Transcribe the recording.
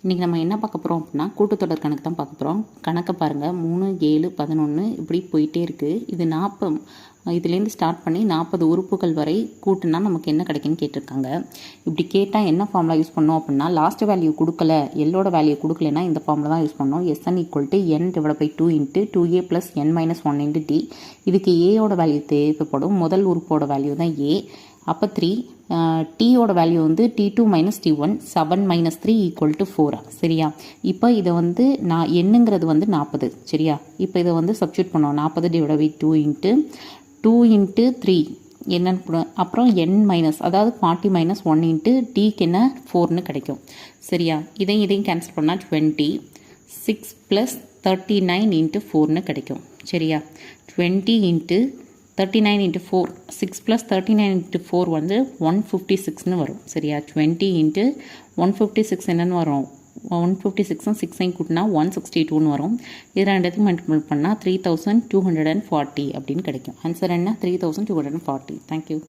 இன்றைக்கி நம்ம என்ன பார்க்க போகிறோம் அப்படின்னா கூட்டுத்தொடர் கணக்கு தான் பார்க்க போகிறோம். கணக்கை பாருங்கள், 3, 7, 11 இப்படி போயிட்டே இருக்குது. இது 40, இதுலேருந்து ஸ்டார்ட் பண்ணி 40 உறுப்புகள் வரை கூட்டுனா நமக்கு என்ன கிடைக்குன்னு கேட்டிருக்காங்க. இப்படி கேட்டால் என்ன ஃபார்முலா யூஸ் பண்ணோம் அப்படின்னா, லாஸ்ட் வேல்யூ கொடுக்கல, எல்லோட வேல்யூ கொடுக்கலன்னா இந்த ஃபார்முலா தான் யூஸ் பண்ணோம். Sn = n/2 × 2a + n - 1 × d. இதுக்கு ஏயோட வேல்யூ தேவைப்படும். முதல் உறுப்போட வேல்யூ தான் a. அப்போ 3, டீயோட வேல்யூ வந்து t2 - t1, 7 - 3 = 4. சரியா? இப்போ இதை வந்து நான் என்னங்கிறது வந்து 40. சரியா? இப்போ இதை வந்து சப்ஸ்டியூட் பண்ணுவோம். 40/2 × 2 × 3 என்னன்னு, அப்புறம் n அதாவது 40 - 1 × dக்கு என்ன 4ன்னு கிடைக்கும். சரியா? இதையும் கேன்சல் பண்ணால் 20, 6 + 39 × 4ன்னு கிடைக்கும். சரியா? 20 × 39 × 4, 6 + 39 × 4 வந்து 156ன்னு வரும். சரியா? 20 × 156 என்னன்னு வரும்? 156 6 கூட்டினா 162ன்னு வரும். இது ரெண்டுத்தையும் மல்டிபிள் பண்ணால் 3240 அப்படின்னு கிடைக்கும். ஆன்சர் என்ன? 3240. தேங்க்யூ.